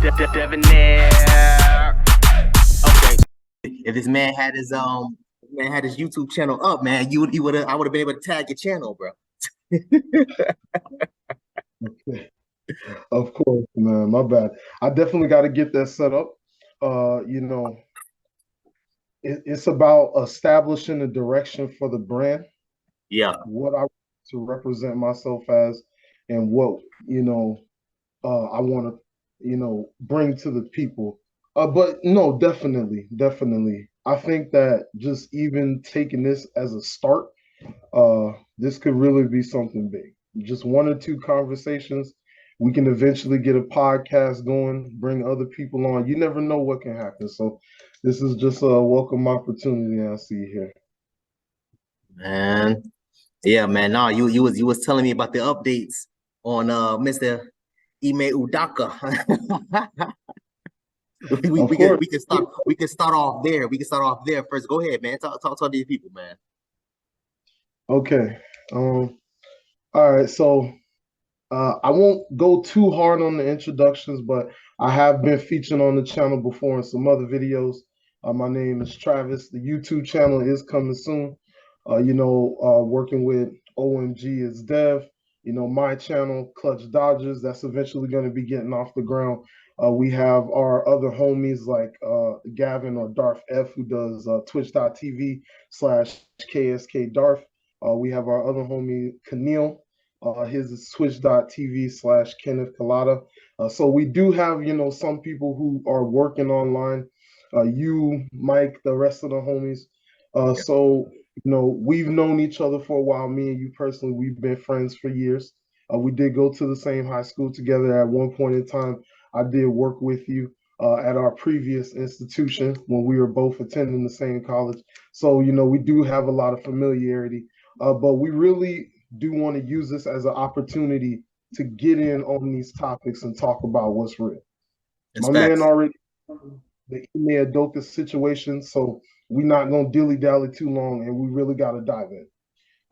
Debonair. Okay. If this man had his YouTube channel up, man, I would have been able to tag your channel, bro. Of course, man. My bad. I definitely got to get that set up. It's about establishing a direction for the brand, Yeah. what I want to represent myself as, and what I want to bring to the people. But no, definitely. I think that just even taking this as a start, this could really be something big. Just one or two conversations. We can eventually get a podcast going, bring other people on. You never know what can happen. So this is just a welcome opportunity I see here. Man. Yeah, man. No, you was telling me about the updates on Mr. Ime Udoka. we, Of we can course. we can start off there. We can start off there first. Go ahead, man. Talk to these people, man. Okay. All right. So I won't go too hard on the introductions, but I have been featured on the channel before in some other videos. My name is Travis. The YouTube channel is coming soon. Working with OMG is Dev. My channel, Clutch Dodgers, that's eventually going to be getting off the ground. We have our other homies like Gavin or Darth F, who does twitch.tv/KSK Darth. We have our other homie, Keneal. His is twitch.tv/Kenneth Colada. So we do have, some people who are working online. You, Mike, the rest of the homies. So, we've known each other for a while. Me and you personally, we've been friends for years. We did go to the same high school together at one point in time. I did work with you at our previous institution when we were both attending the same college. So, we do have a lot of familiarity. But we really do want to use this as an opportunity to get in on these topics and talk about what's real. It's My man facts. already the Ime Udoka situation, so we're not gonna dilly dally too long, and we really got to dive in.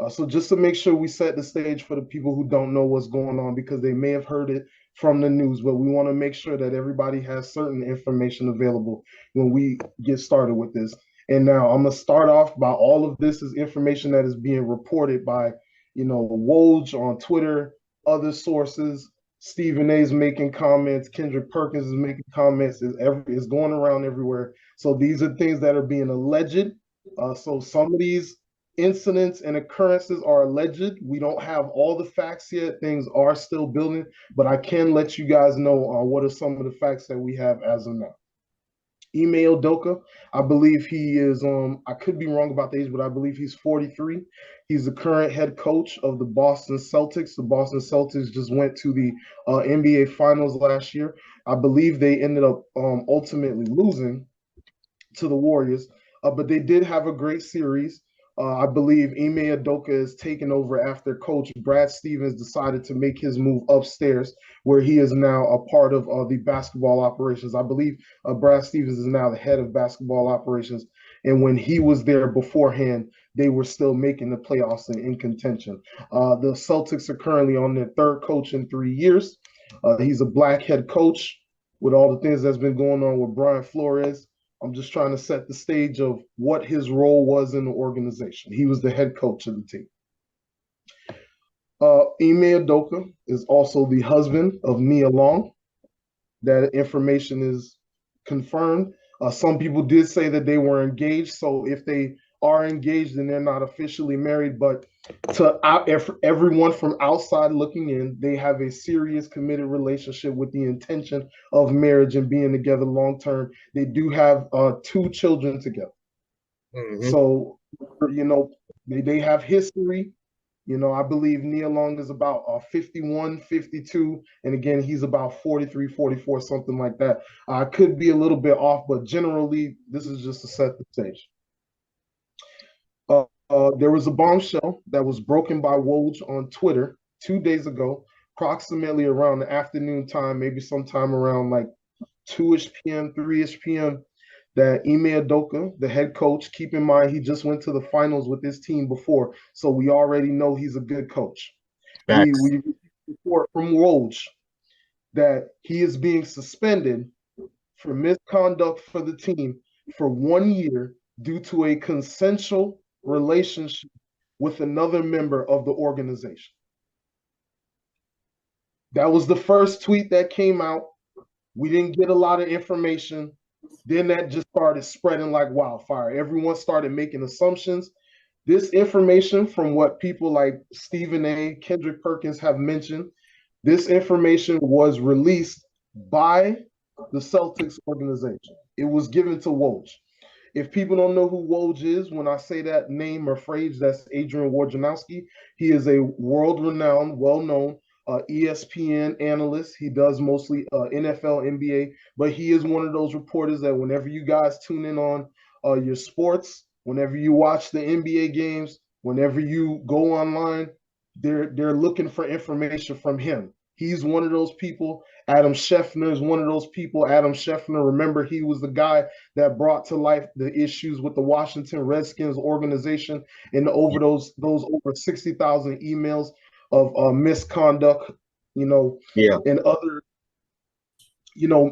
So just to make sure we set the stage for the people who don't know what's going on because they may have heard it from the news, but we want to make sure that everybody has certain information available when we get started with this. And now I'm gonna start off by all of this is information that is being reported by, Woj on Twitter, other sources. Stephen A. is making comments. Kendrick Perkins is making comments. Is going around everywhere. So these are things that are being alleged. So some of these incidents and occurrences are alleged. We don't have all the facts yet. Things are still building, but I can let you guys know what are some of the facts that we have as of now. Ime Udoka, I believe he is, I could be wrong about the age, but I believe he's 43. He's the current head coach of the Boston Celtics. The Boston Celtics just went to the NBA Finals last year. I believe they ended up ultimately losing to the Warriors, but they did have a great series. I believe Ime Udoka is taking over after Coach Brad Stevens decided to make his move upstairs, where he is now a part of the basketball operations. I believe Brad Stevens is now the head of basketball operations. And when he was there beforehand, they were still making the playoffs and in contention. The Celtics are currently on their third coach in 3 years. He's a black head coach with all the things that's been going on with Brian Flores. I'm just trying to set the stage of what his role was in the organization. He was the head coach of the team. Ime Udoka is also the husband of Nia Long. That information is confirmed. Some people did say that they were engaged. So if they are engaged, then they're not officially married. But to everyone from outside looking in, they have a serious, committed relationship with the intention of marriage and being together long term. They do have 2 children together. Mm-hmm. So, they have history. I believe Nia Long is about 51, 52. And again, he's about 43, 44, something like that. I could be a little bit off, but generally, this is just to set the stage. There was a bombshell that was broken by Woj on Twitter 2 days ago, approximately around the afternoon time, maybe sometime around like 2-ish p.m., 3-ish p.m., that Ime Udoka, the head coach, keep in mind he just went to the finals with his team before, so we already know he's a good coach. We report from Woj that he is being suspended for misconduct for the team for 1 year due to a consensual relationship with another member of the organization. That was the first tweet that came out. We didn't get a lot of information. Then that just started spreading like wildfire. Everyone started making assumptions. This information, from what people like Stephen A., Kendrick Perkins have mentioned, this information was released by the Celtics organization. It was given to Woj. If people don't know who Woj is, when I say that name or phrase, that's Adrian Wojnarowski. He is a world-renowned, well-known ESPN analyst. He does mostly NFL, NBA, but he is one of those reporters that whenever you guys tune in on your sports, whenever you watch the NBA games, whenever you go online, they're looking for information from him. He's one of those people. Adam Schefter is one of those people. Adam Schefter, remember, he was the guy that brought to life the issues with the Washington Redskins organization and those over 60,000 emails of misconduct, Yeah. and other,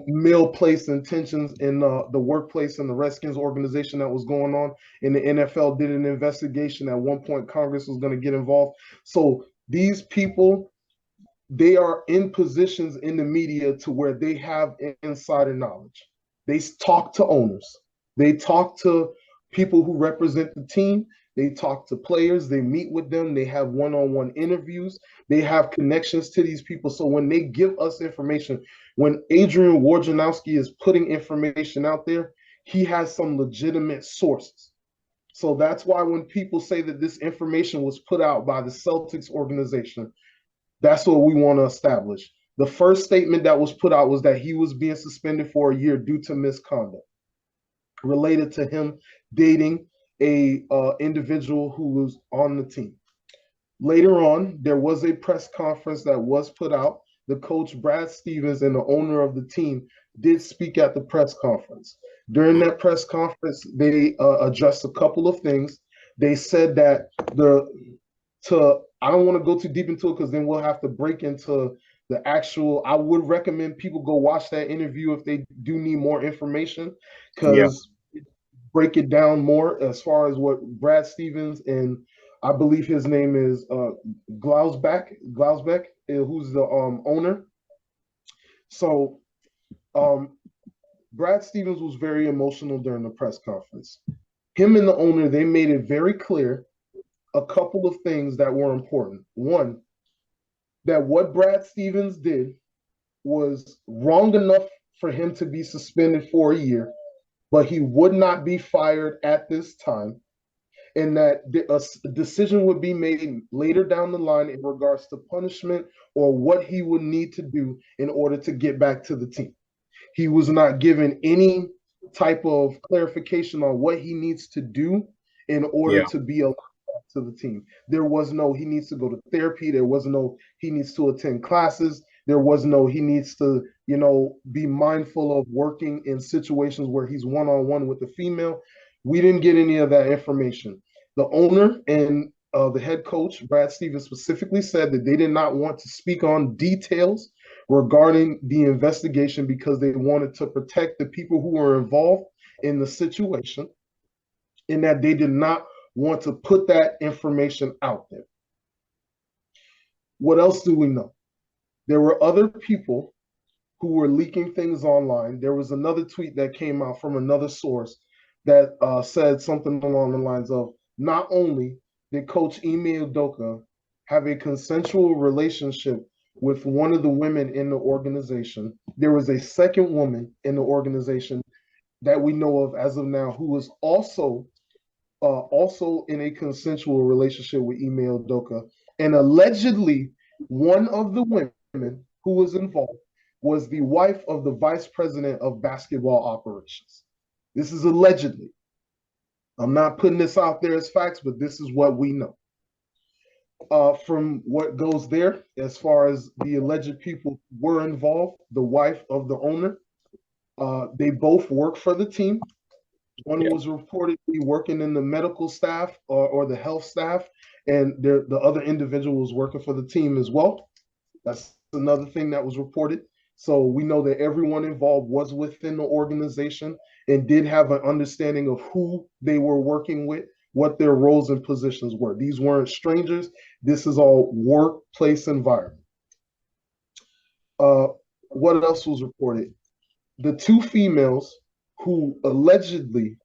male-placed intentions in the workplace and the Redskins organization that was going on. And the NFL did an investigation. At one point, Congress was going to get involved. So these people, they are in positions in the media to where they have insider knowledge. They talk to owners. They talk to people who represent the team. They talk to players. They meet with them. They have one-on-one interviews. They have connections to these people. So when they give us information, when Adrian Wojnarowski is putting information out there, he has some legitimate sources. So that's why when people say that this information was put out by the Celtics organization, that's what we want to establish. The first statement that was put out was that he was being suspended for a year due to misconduct related to him dating a individual who was on the team. Later on, there was a press conference that was put out. The coach, Brad Stevens, and the owner of the team did speak at the press conference. During that press conference, they addressed a couple of things. They said that I don't want to go too deep into it because then we'll have to break into the actual. I would recommend people go watch that interview if they do need more information, because break it down more as far as what Brad Stevens and I believe his name is Glausbeck, who's the owner. So Brad Stevens was very emotional during the press conference. Him and the owner, they made it very clear a couple of things that were important. One, that what Brad Stevens did was wrong enough for him to be suspended for a year, but he would not be fired at this time, and that a decision would be made later down the line in regards to punishment or what he would need to do in order to get back to the team. He was not given any type of clarification on what he needs to do in order to be allowed to the team. There was no he needs to go to therapy. There was no he needs to attend classes. There was no he needs to, be mindful of working in situations where he's one-on-one with the female. We didn't get any of that information. The owner and the head coach, Brad Stevens, specifically said that they did not want to speak on details regarding the investigation because they wanted to protect the people who were involved in the situation, and that they did not want to put that information out there. What else do we know? There were other people who were leaking things online. There was another tweet that came out from another source that said something along the lines of, not only did Coach Ime Udoka have a consensual relationship with one of the women in the organization, there was a second woman in the organization that we know of as of now who was also in a consensual relationship with Ime Udoka. And allegedly, one of the women who was involved was the wife of the vice president of basketball operations. This is allegedly. I'm not putting this out there as facts, but this is what we know. From what goes there, as far as the alleged people were involved, the wife of the owner, they both work for the team. One was reportedly working in the medical staff or the health staff, and the other individual was working for the team as well. That's another thing that was reported. So we know that everyone involved was within the organization and did have an understanding of who they were working with, what their roles and positions were. These weren't strangers. This is all workplace environment. What else was reported? The two females who allegedly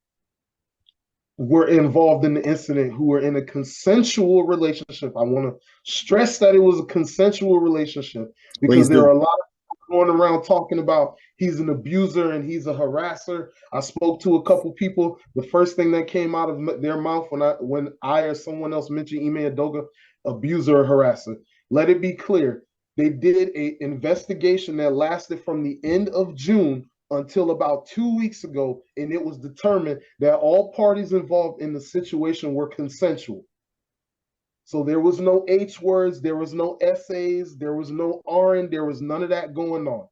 were involved in the incident, who were in a consensual relationship. I want to stress that it was a consensual relationship, because Please there do. are a lot of people going around talking about he's an abuser and he's a harasser. I spoke to a couple people. The first thing that came out of their mouth when I or someone else mentioned Ime Udoka, abuser or harasser. Let it be clear. They did an investigation that lasted from the end of June until about 2 weeks ago, and it was determined that all parties involved in the situation were consensual. So there was no H words, there was no essays, there was no RN, there was none of that going on.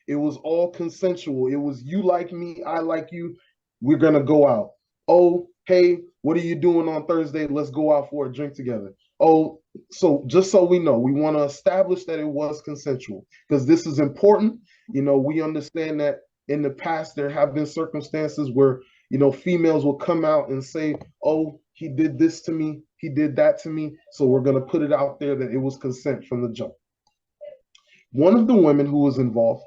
It was all consensual. It was you like me, I like you, we're gonna go out. Oh, hey, what are you doing on Thursday? Let's go out for a drink together. Oh, so just so we know, we want to establish that it was consensual, because this is important. We understand that in the past there have been circumstances where females will come out and say, oh, he did this to me, he did that to me, so we're going to put it out there that it was consent from the jump. One of the women who was involved,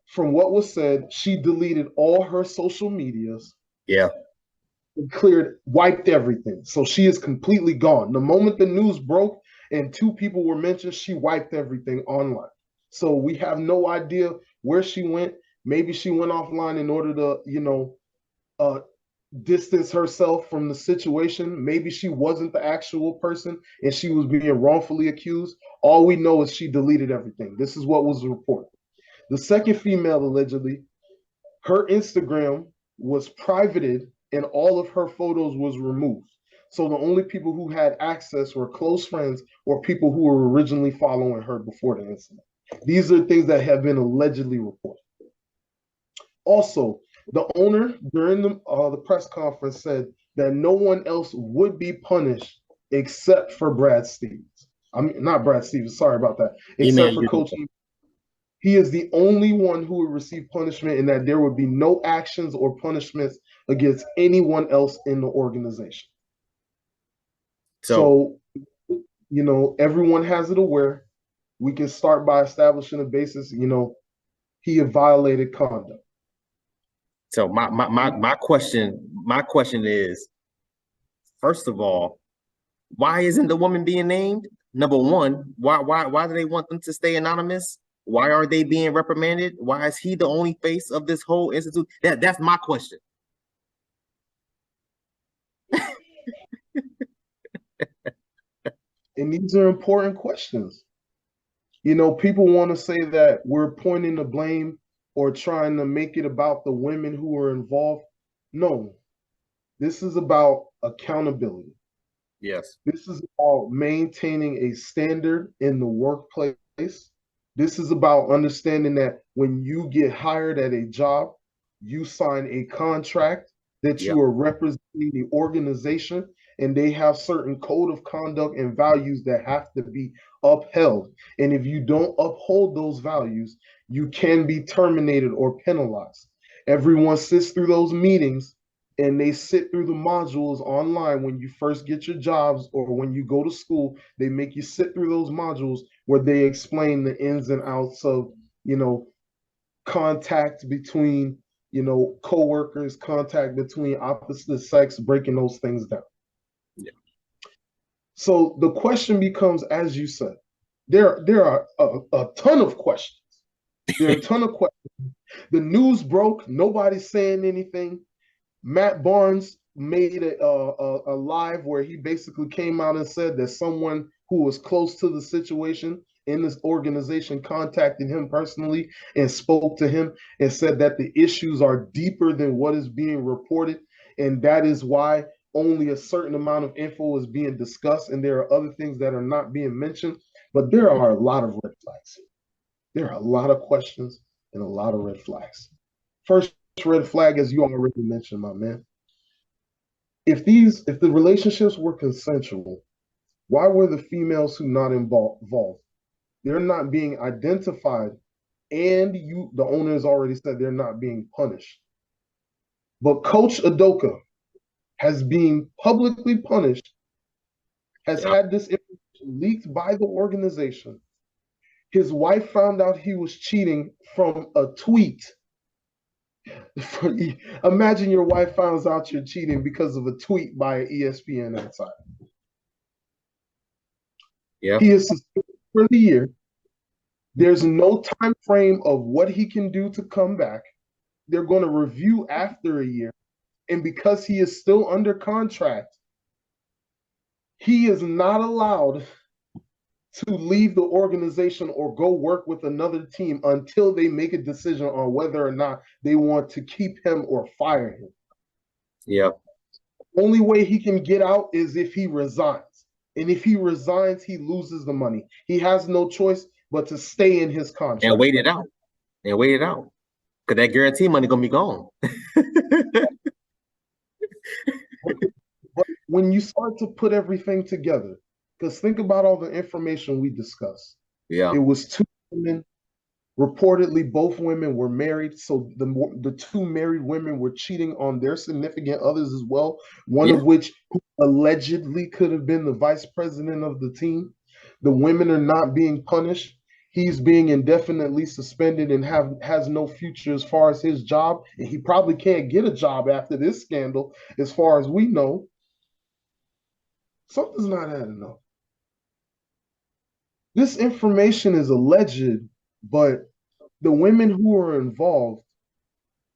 from what was said, she deleted all her social medias. Yeah. Wiped everything. So she is completely gone. The moment the news broke and two people were mentioned, she wiped everything online. So we have no idea where she went. Maybe she went offline in order to, distance herself from the situation. Maybe she wasn't the actual person and she was being wrongfully accused. All we know is she deleted everything. This is what was reported. The second female, allegedly, her Instagram was privated and all of her photos was removed. So the only people who had access were close friends or people who were originally following her before the incident. These are things that have been allegedly reported. Also, the owner during the press conference said that no one else would be punished except for Brad Stevens. I mean, not Brad Stevens, sorry about that. Except for Coach Ime. He is the only one who would receive punishment, and that there would be no actions or punishments against anyone else in the organization. So everyone has it aware. We can start by establishing a basis, he had violated conduct. So my question is, first of all, why isn't the woman being named? Number one, why do they want them to stay anonymous? Why are they being reprimanded? Why is he the only face of this whole institute? That's my question. And these are important questions. People want to say that we're pointing the blame or trying to make it about the women who are involved. No, this is about accountability. Yes. This is about maintaining a standard in the workplace. This is about understanding that when you get hired at a job, you sign a contract that you are representing the organization, and they have certain code of conduct and values that have to be upheld. And if you don't uphold those values, you can be terminated or penalized. Everyone sits through those meetings and they sit through the modules online when you first get your jobs or when you go to school. They make you sit through those modules where they explain the ins and outs of, contact between, coworkers, contact between opposite sex, breaking those things down. Yeah. So the question becomes, as you said, there are a ton of questions. There are a ton of questions. The news broke. Nobody's saying anything. Matt Barnes made a live where he basically came out and said that someone who was close to the situation in this organization contacted him personally and spoke to him and said that the issues are deeper than what is being reported. And that is why only a certain amount of info is being discussed. And there are other things that are not being mentioned. But there are a lot of red flags. There are a lot of questions and a lot of red flags. First red flag, as you already mentioned, my man. If the relationships were consensual, why were the females who not involved? They're not being identified and the owner has already said they're not being punished. But Coach Udoka has been publicly punished, has had this information leaked by the organization. His wife found out he was cheating from a tweet. Imagine your wife finds out you're cheating because of a tweet by an ESPN insider. Yeah. He is suspended for the year. There's no time frame of what he can do to come back. They're going to review after a year. And because he is still under contract, he is not allowed to leave the organization or go work with another team until they make a decision on whether or not they want to keep him or fire him. Yeah. Only way he can get out is if he resigns. And if he resigns, he loses the money. He has no choice but to stay in his contract. And wait it out. Because that guarantee money going to be gone. But when you start to put everything together, because think about all the information we discussed. Yeah. It was 2 women. Reportedly, both women were married. So the 2 married women were cheating on their significant others as well. One of which allegedly could have been the vice president of the team. The women are not being punished. He's being indefinitely suspended and has no future as far as his job. And he probably can't get a job after this scandal, as far as we know. Something's not adding up. This information is alleged, but the women who are involved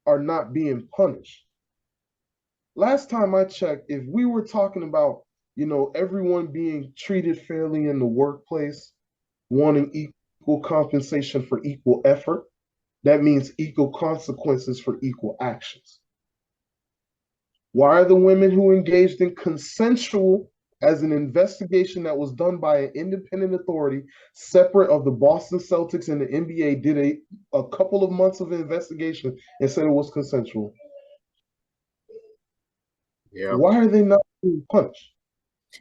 are not being punished. Last time I checked, if we were talking about, everyone being treated fairly in the workplace, wanting equal compensation for equal effort, that means equal consequences for equal actions. Why are the women who engaged in consensual, as an investigation that was done by an independent authority separate of the Boston Celtics and the NBA, did a couple of months of investigation and said it was consensual? Yeah. Why are they not being punished?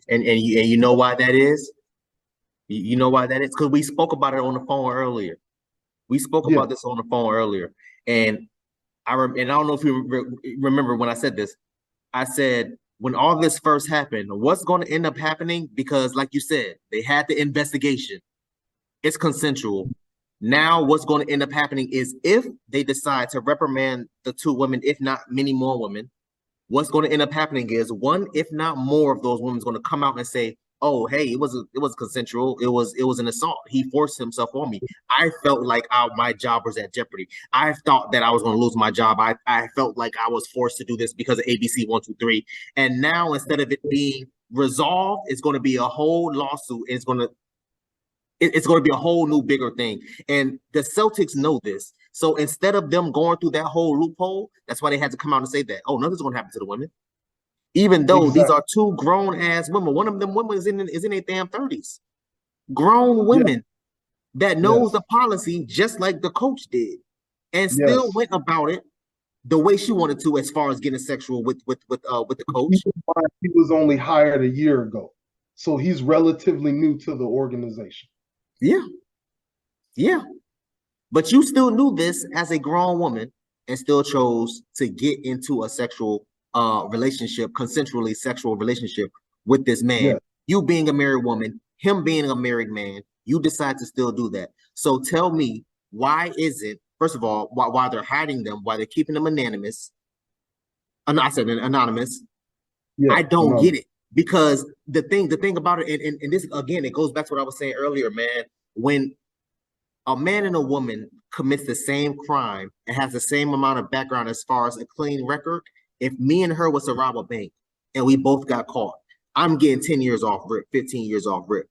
And you know why that is? You know why that is? Because we spoke about it on the phone earlier. We spoke about this on the phone earlier. And I don't know if you remember when I said this. I said, when all this first happened, what's going to end up happening? Because like you said, they had the investigation. It's consensual. Now what's going to end up happening is if they decide to reprimand the 2 women, if not many more women, what's going to end up happening is one, if not more of those women is going to come out and say, oh, hey, it was consensual. It was an assault. He forced himself on me. I felt like my job was at jeopardy. I thought that I was going to lose my job. I felt like I was forced to do this because of ABC 1, 2, 3. And now instead of it being resolved, it's going to be a whole lawsuit. It's going to be a whole new bigger thing. And the Celtics know this. So instead of them going through that whole loophole, that's why they had to come out and say that, oh, nothing's going to happen to the women. Even though these are 2 grown-ass women. One of them women is in their damn 30s. Grown women that knows the policy just like the coach did and still went about it the way she wanted to as far as getting sexual with the coach. He was only hired a year ago. So he's relatively new to the organization. Yeah. But you still knew this as a grown woman and still chose to get into a sexual relationship, consensually sexual relationship with this man. You being a married woman, him being a married man, you decide to still do that. So tell me, why isn't, first of all, why they're hiding them, why they're keeping them anonymous? I said anonymous. I don't get it. Because the thing about it, and this again, it goes back to what I was saying earlier, man. When a man and a woman commits the same crime and has the same amount of background as far as a clean record, if me and her was to rob a bank and we both got caught, I'm getting 10 years off rip, 15 years off rip.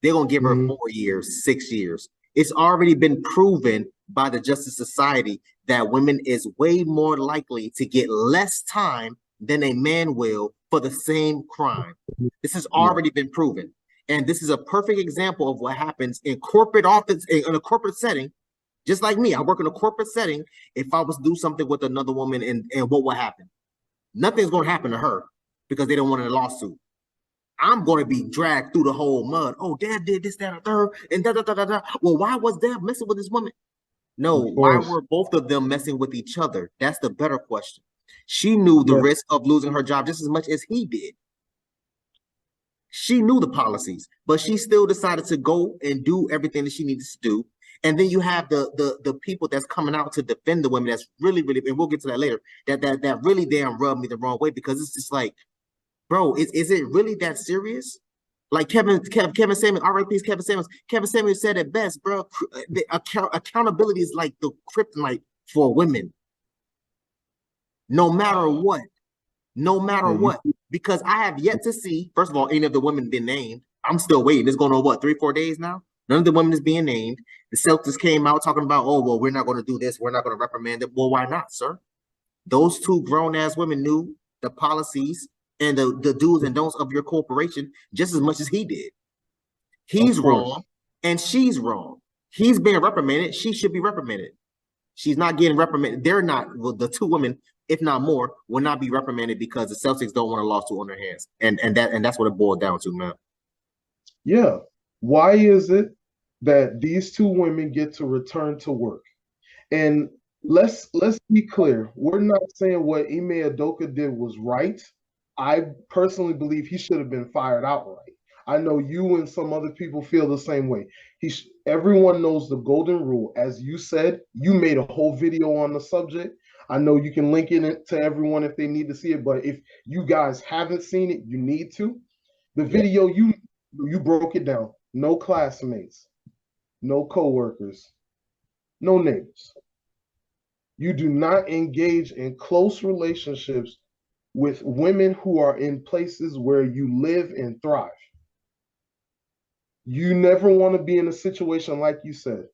They're going to give her 4 years, 6 years. It's already been proven by the Justice Society that women is way more likely to get less time than a man will for the same crime. This has already been proven. And this is a perfect example of what happens in corporate office, in a corporate setting. Just like me, I work in a corporate setting. If I was to do something with another woman, and what would happen? Nothing's going to happen to her because they don't want a lawsuit. I'm going to be dragged through the whole mud. Oh, Dad did this, that, or third, and da da da da da. Well, why was Dad messing with this woman? No, Of why course. were both of them messing with each other? That's the better question. She knew the Yes. risk of losing her job just as much as he did. She knew the policies, but she still decided to go and do everything that she needed to do. And then you have the people that's coming out to defend the women. That's really, really, and we'll get to that later. That really damn rubbed me the wrong way because it's just like, bro, is it really that serious? Like Kevin Samuels, R.I.P. Kevin Samuels. Kevin Samuels said it best, bro. Accountability is like the kryptonite for women, no matter what. No matter Yeah, what. Because I have yet to see, first of all, any of the women been named. I'm still waiting. It's going on what, 3-4 days now? None of the women is being named. The Celtics came out talking about, oh, well, we're not going to do this. We're not going to reprimand them. Well, why not, sir? Those two grown-ass women knew the policies and the do's and don'ts of your corporation just as much as he did. He's wrong and she's wrong. He's being reprimanded. She should be reprimanded. She's not getting reprimanded. They're not, well, the two women, if not more, will not be reprimanded because the Celtics don't want a lawsuit on their hands. And that's what it boiled down to, man. Yeah. Why is it that these two women get to return to work? And let's be clear. We're not saying what Ime Udoka did was right. I personally believe he should have been fired outright. I know you and some other people feel the same way. Everyone knows the golden rule. As you said, you made a whole video on the subject. I know you can link it to everyone if they need to see it, but if you guys haven't seen it, you need to. The video you broke it down. No classmates, no coworkers, no neighbors. You do not engage in close relationships with women who are in places where you live and thrive. You never want to be in a situation like you said.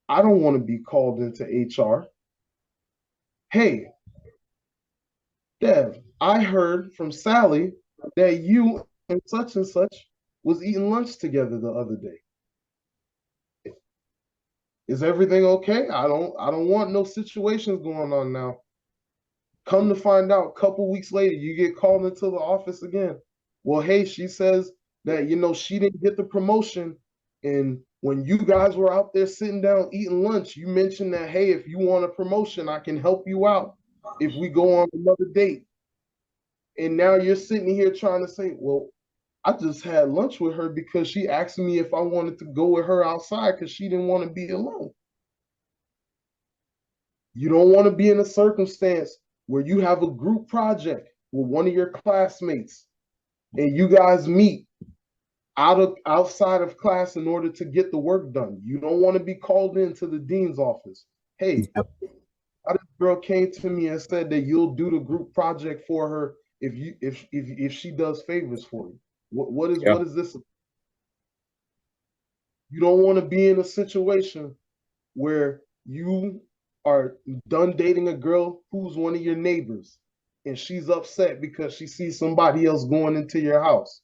I don't want to be called into HR. Hey, Dev, I heard from Sally that you and such was eating lunch together the other day. Is everything okay? I don't want no situations going on now. Come to find out, a couple weeks later, you get called into the office again. Well, hey, she says that, she didn't get the promotion. And when you guys were out there sitting down eating lunch, you mentioned that, hey, if you want a promotion, I can help you out if we go on another date. And now you're sitting here trying to say, well, I just had lunch with her because she asked me if I wanted to go with her outside because she didn't want to be alone. You don't want to be in a circumstance where you have a group project with one of your classmates and you guys meet outside of class in order to get the work done. You don't want to be called into the dean's office. Hey, this girl came to me and said that you'll do the group project for her if she does favors for you. What is this? You don't want to be in a situation where you are done dating a girl who's one of your neighbors and she's upset because she sees somebody else going into your house.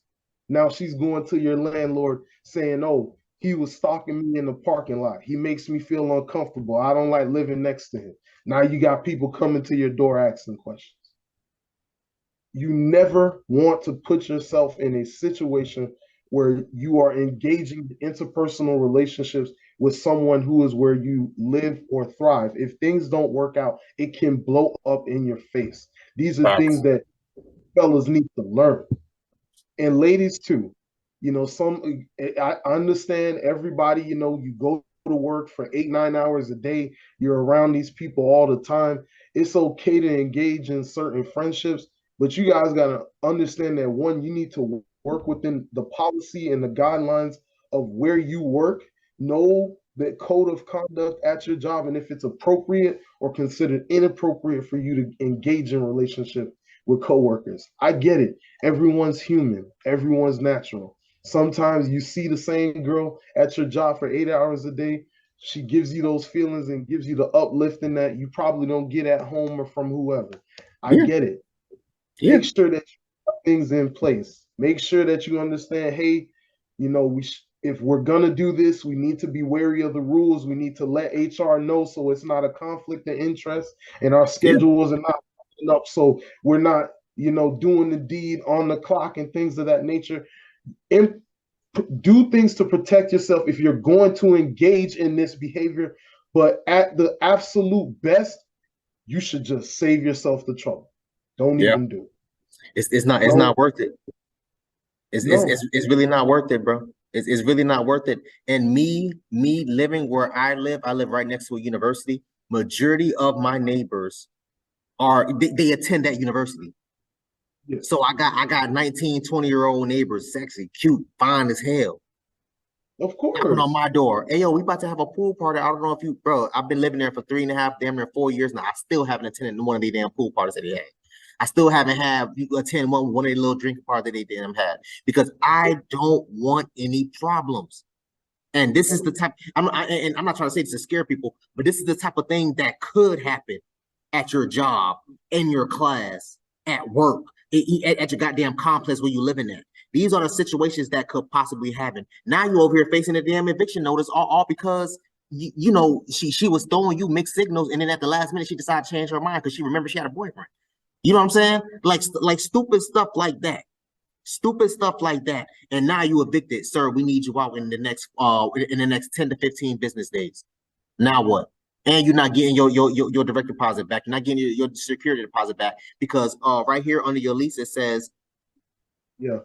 Now she's going to your landlord saying, oh, he was stalking me in the parking lot. He makes me feel uncomfortable. I don't like living next to him. Now you got people coming to your door asking questions. You never want to put yourself in a situation where you are engaging in interpersonal relationships with someone who is where you live or thrive. If things don't work out, it can blow up in your face. These are things that fellas need to learn. And ladies too. I understand everybody, you go to work for 8-9 hours a day. You're around these people all the time. It's okay to engage in certain friendships, but you guys got to understand that one, you need to work within the policy and the guidelines of where you work. Know the code of conduct at your job, and if it's appropriate or considered inappropriate for you to engage in relationship with coworkers. I get it. Everyone's human. Everyone's natural. Sometimes you see the same girl at your job for 8 hours a day. She gives you those feelings and gives you the uplifting that you probably don't get at home or from whoever. I get it. Make sure that you have things in place. Make sure that you understand, hey, if we're going to do this, we need to be wary of the rules. We need to let HR know so it's not a conflict of interest and our schedules are not up. So we're not, doing the deed on the clock and things of that nature. And do things to protect yourself. If you're going to engage in this behavior, But at the absolute best, you should just save yourself the trouble. Don't Yeah. even do it. It's not Don't. worth it. No. It's really not worth it, bro. It's really not worth it. And me living where I live right next to a university. Majority of my neighbors they attend that university. Yeah. So I got 19, 20-year-old neighbors, sexy, cute, fine as hell. Of Knocking on course. my door. Hey yo, we about to have a pool party. I don't know if you, bro. I've been living there for 3.5, damn near 4 years now. I still haven't attended one of these damn pool parties that they had. I still haven't had you attend one of the little drinking parties that they damn had because I don't want any problems. And this is the type. And I'm not trying to say this to scare people, but this is the type of thing that could happen at your job, in your class, at work, at your goddamn complex where you living at. These are the situations that could possibly happen. Now you over here facing a damn eviction notice, all because you know she was throwing you mixed signals, and then at the last minute she decided to change her mind because she remembered she had a boyfriend. You know what I'm saying? Like stupid stuff like that. Stupid stuff like that. And now you evicted, sir. We need you out in the next 10 to 15 business days. Now what? And you're not getting your direct deposit back. You're not getting your security deposit back because right here under your lease it says Yeah.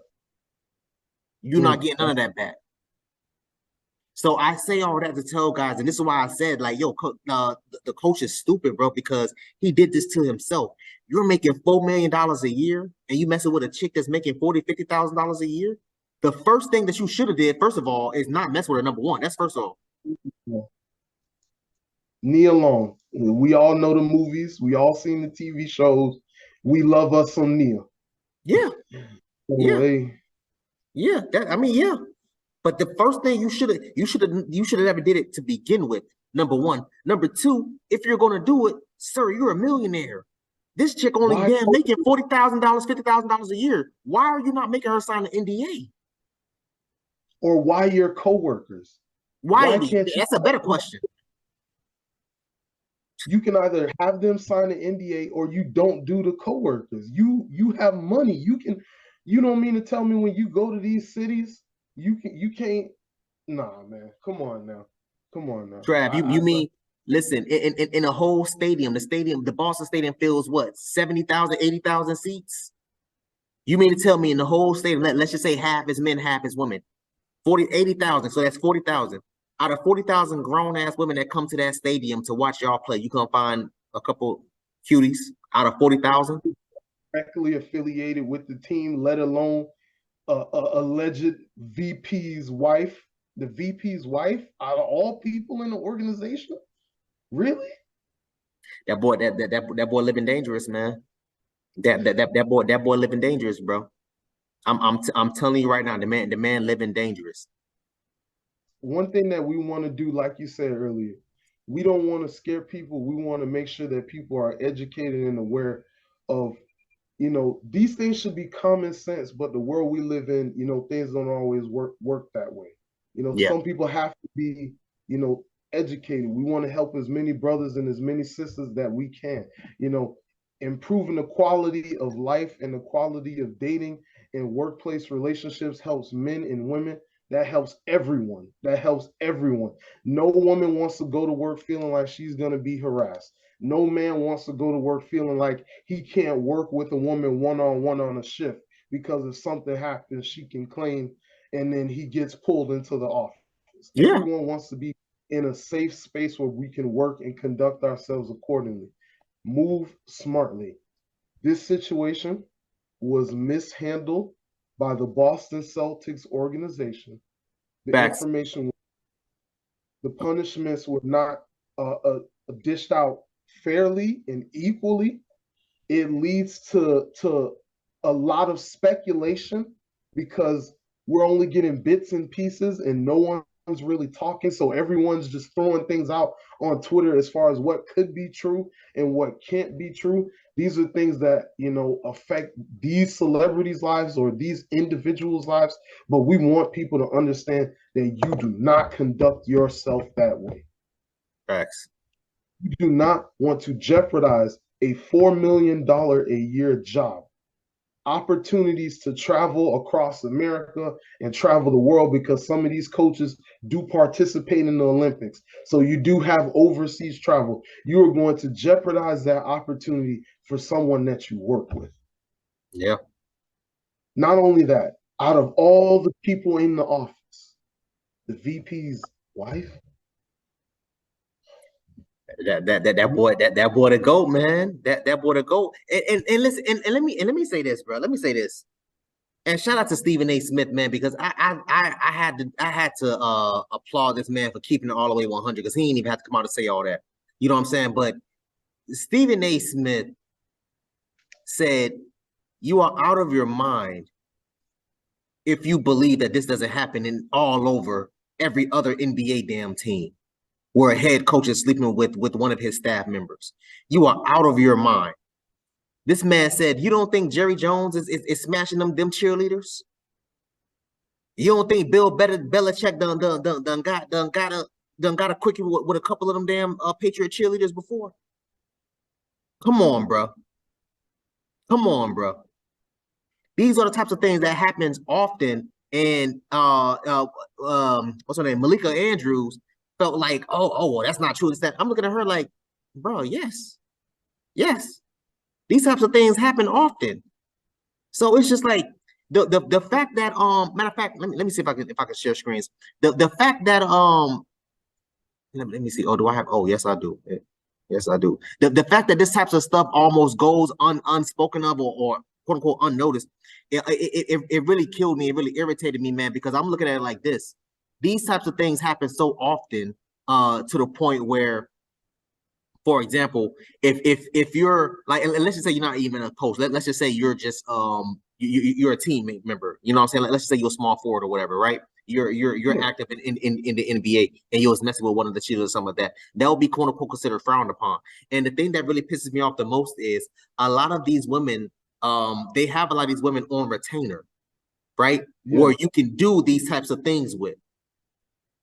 you're not getting none of that back. So I say all that to tell guys, and this is why I said, like, yo, the coach is stupid, bro, because he did this to himself. You're making $4 million a year, and you messing with a chick that's making $40,000, $50,000 a year. The first thing that you should have did, first of all, is not mess with her. Number one, that's first of all. Yeah. Nia Long. We all know the movies. We all seen the TV shows. We love us some Nia. Yeah, So, yeah, hey, yeah. Yeah. But the first thing you should have never did it to begin with. Number one. Number two, if you're gonna do it, sir, you're a millionaire. This chick only why, damn making $40,000, $50,000 a year. Why are you not making her sign an NDA? or why your coworkers? Why? Why can't you? That's a better question. You can either have them sign an NDA or you don't do the coworkers. You have money. You can. You don't mean to tell me when you go to these cities, you can't. Nah, man. Come on now. Come on now. Trav, you mean listen, in a whole stadium, the Boston Stadium fills what, 70,000, 80,000 seats? You mean to tell me in the whole stadium, let's just say half is men, half is women. 80,000, so that's 40,000. Out of 40,000 grown-ass women that come to that stadium to watch y'all play, you can find a couple cuties out of 40,000? Directly affiliated with the team, let alone alleged VP's wife. The VP's wife out of all people in the organization? Really? That boy living dangerous, man. That boy living dangerous, bro. I'm telling you right now, the man living dangerous. One thing that we want to do, like you said earlier, we don't want to scare people. We want to make sure that people are educated and aware of, these things should be common sense, but the world we live in, things don't always work that way. Yeah. Some people have to be, educated. We want to help as many brothers and as many sisters that we can, improving the quality of life and the quality of dating and workplace relationships helps men and women. That helps everyone. That helps everyone. No woman wants to go to work feeling like she's going to be harassed. No man wants to go to work feeling like he can't work with a woman one-on-one on a shift because if something happens, she can claim and then he gets pulled into the office. Yeah. Everyone wants to be in a safe space where we can work and conduct ourselves accordingly. Move smartly. This situation was mishandled by the Boston Celtics organization. The Facts. information, the punishments were not dished out fairly and equally. It leads to a lot of speculation because we're only getting bits and pieces and no one's really talking. So everyone's just throwing things out on Twitter as far as what could be true and what can't be true. These are things that, affect these celebrities' lives or these individuals' lives. But we want people to understand that you do not conduct yourself that way. Facts. You do not want to jeopardize a $4 million a year job opportunities to travel across America and travel the world, because some of these coaches do participate in the Olympics. So you do have overseas travel. You are going to jeopardize that opportunity for someone that you work with. Yeah. Not only that, out of all the people in the office, the VP's wife. That boy to go, man. That boy to go. And listen, and let me say this, bro. Let me say this. And shout out to Stephen A. Smith, man, because I had to applaud this man for keeping it all the way 100, because he didn't even have to come out and say all that. You know what I'm saying? But Stephen A. Smith said, "You are out of your mind if you believe that this doesn't happen in all over every other NBA damn team, where a head coach is sleeping with one of his staff members. You are out of your mind." This man said, "You don't think Jerry Jones is smashing them cheerleaders? You don't think Bill Belichick done got a quickie with a couple of them damn Patriot cheerleaders before? Come on, bro. Come on, bro. These are the types of things that happens often." And what's her name? Malika Andrews felt like, well, that's not true. It's that. I'm looking at her like, bro, yes. These types of things happen often. So it's just like the fact that matter of fact, let me see if I can share screens. The fact that let me see. Oh, do I have? Oh, yes, I do. Yes, I do. The fact that this types of stuff almost goes unspoken of, or quote unquote unnoticed, it really killed me. It really irritated me, man, because I'm looking at it like this. These types of things happen so often to the point where, for example, if you're like, and let's just say you're not even a coach. Let's just say you're just you're a teammate member. You know what I'm saying? Like, let's just say you're a small forward or whatever, right? You're active in the NBA, and you was messing with one of the cheaters or something like that. That would be quote unquote considered frowned upon. And the thing that really pisses me off the most is a lot of these women, they have a lot of these women on retainer, right? Yeah. Where you can do these types of things with.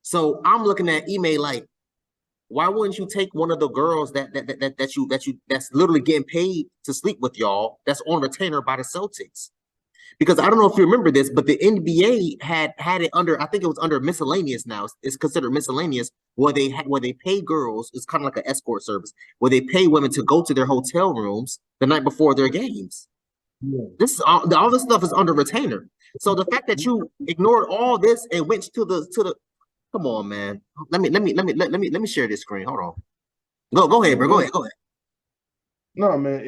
So I'm looking at Ime like, why wouldn't you take one of the girls that's literally getting paid to sleep with y'all, that's on retainer by the Celtics? Because I don't know if you remember this, but the NBA had it under, I think it was under miscellaneous now. It's considered miscellaneous, where they pay girls. It's kind of like an escort service where they pay women to go to their hotel rooms the night before their games. Yeah. This is all this stuff is under retainer. So the fact that you ignored all this and went to the come on, man. Let me share this screen. Hold on. Go ahead, bro. Go ahead. No, man,